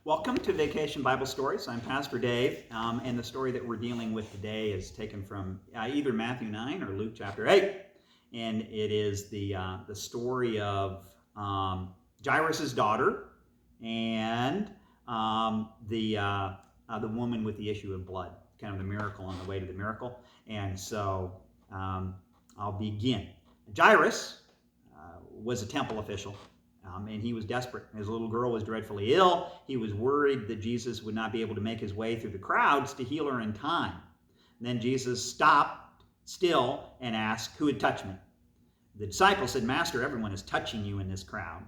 Welcome to Vacation Bible Stories. I'm Pastor Dave, and the story that we're dealing with today is taken from either Matthew 9 or Luke chapter 8. And it is the story of Jairus' daughter and the woman with the issue of blood, kind of the miracle on the way to the miracle. And so I'll begin. Jairus was a temple official. And he was desperate. His little girl was dreadfully ill. He was worried that Jesus would not be able to make his way through the crowds to heal her in time. And then Jesus stopped still and asked, "Who had touched me?" The disciples said, "Master, everyone is touching you in this crowd."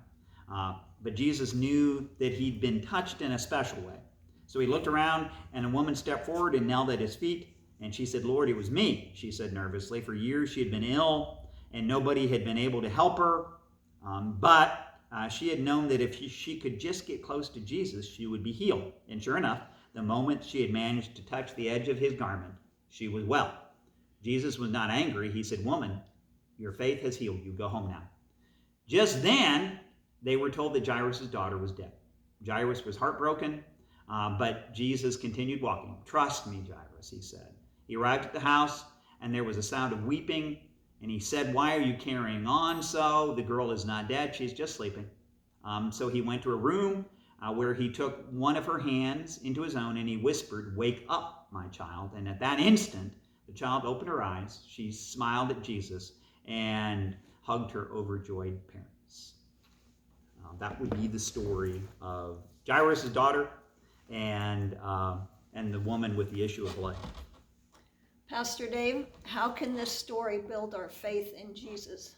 But Jesus knew that he'd been touched in a special way. So he looked around, and a woman stepped forward and knelt at his feet. And she said, "Lord, it was me," she said nervously. For years she had been ill, and nobody had been able to help her. But she had known that if she could just get close to Jesus, she would be healed. And sure enough, the moment she had managed to touch the edge of his garment, she was well. Jesus was not angry. He said, "Woman, your faith has healed you. Go home now." Just then, they were told that Jairus' daughter was dead. Jairus was heartbroken, but Jesus continued walking. "Trust me, Jairus," he said. He arrived at the house, and there was a sound of weeping. And he said, "Why are you carrying on so? The girl is not dead. She's just sleeping." So he went to a room where he took one of her hands into his own and he whispered, "Wake up, my child." And at that instant, the child opened her eyes. She smiled at Jesus and hugged her overjoyed parents. That would be the story of Jairus' daughter and the woman with the issue of blood. Pastor Dave, how can this story build our faith in Jesus?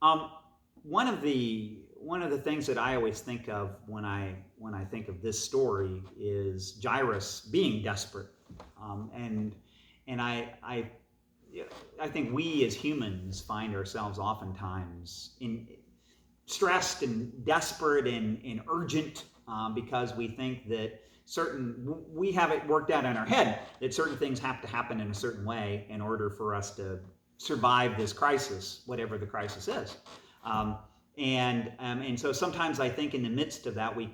One of the things that I always think of when I think of this story is Jairus being desperate, and I think we as humans find ourselves oftentimes stressed and desperate and urgent because we think that we have it worked out in our head that certain things have to happen in a certain way in order for us to survive this crisis, whatever the crisis is. And so sometimes I think in the midst of that, we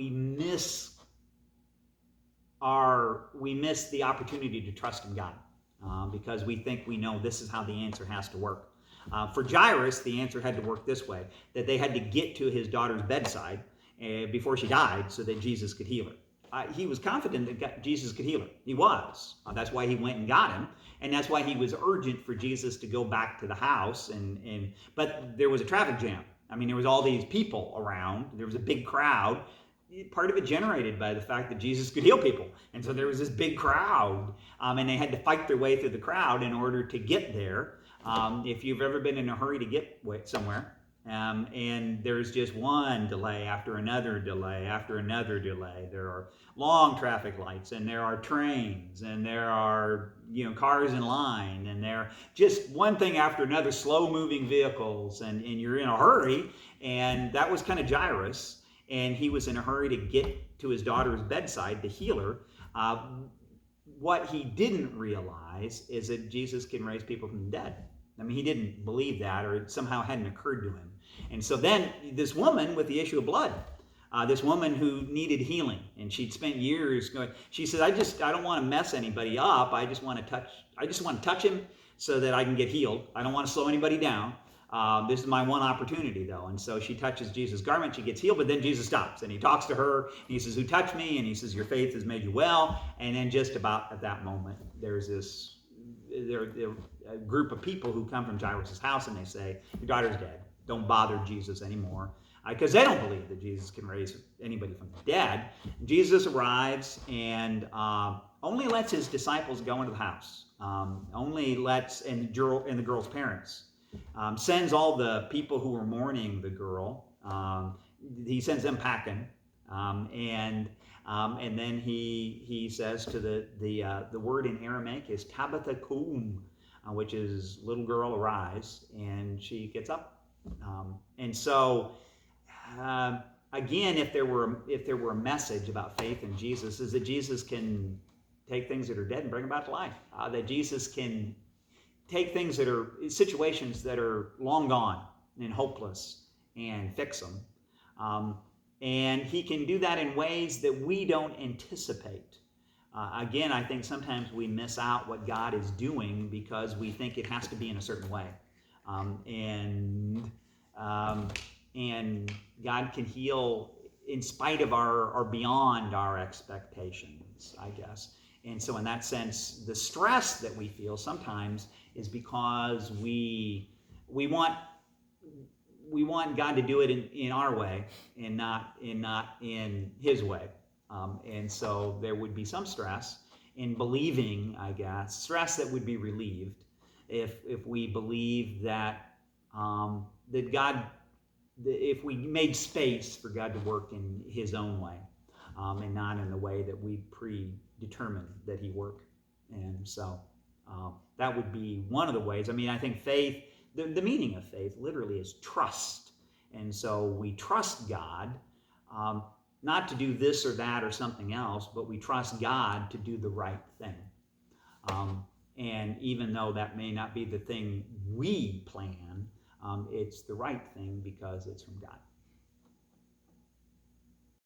miss the opportunity to trust in God because we think we know this is how the answer has to work. For Jairus, the answer had to work this way: that they had to get to his daughter's bedside before she died so that Jesus could heal her. He was confident that Jesus could heal her. He was. That's why he went and got him. And that's why he was urgent for Jesus to go back to the house. But there was a traffic jam. I mean, there was all these people around. There was a big crowd. Part of it generated by the fact that Jesus could heal people. And so there was this big crowd. And they had to fight their way through the crowd in order to get there. If you've ever been in a hurry to get somewhere, and there's just one delay after another delay after another delay. There are long traffic lights, and there are trains, and there are cars in line, and there are just one thing after another, slow-moving vehicles, and you're in a hurry. And that was kind of Jairus, and he was in a hurry to get to his daughter's bedside to heal her. What he didn't realize is that Jesus can raise people from the dead. I mean, he didn't believe that, or it somehow hadn't occurred to him. And so then this woman with the issue of blood, this woman who needed healing, and she'd spent years going, she said, I don't want to mess anybody up. I just want to touch him so that I can get healed. I don't want to slow anybody down. This is my one opportunity, though. And so she touches Jesus' garment, she gets healed, but then Jesus stops, and he talks to her, and he says, "Who touched me?" And he says, "Your faith has made you well." And then just about at that moment, there's a group of people who come from Jairus' house, and they say, "Your daughter's dead. Don't bother Jesus anymore," because they don't believe that Jesus can raise anybody from the dead. Jesus arrives and only lets his disciples go into the house. Only lets and the girl's parents. Sends all the people who were mourning the girl. He sends them packing, and then he says to the word in Aramaic is Tabitha Koum, which is little girl arise, and she gets up. And so again, if there were a message about faith in Jesus, is that Jesus can take things that are dead and bring them back to life. That Jesus can take things that are situations that are long gone and hopeless and fix them. And he can do that in ways that we don't anticipate. Again, I think sometimes we miss out what God is doing because we think it has to be in a certain way. And God can heal in spite of our or beyond our expectations, I guess. And so in that sense, the stress that we feel sometimes is because we want God to do it in our way and not in his way. And so there would be some stress in believing, I guess, stress that would be relieved if we believe that that God, if we made space for God to work in his own way and not in the way that we predetermined that he work. And so that would be one of the ways. I mean, I think faith, the meaning of faith literally is trust. And so we trust God, not to do this or that or something else, but we trust God to do the right thing. And even though that may not be the thing we plan, it's the right thing because it's from God.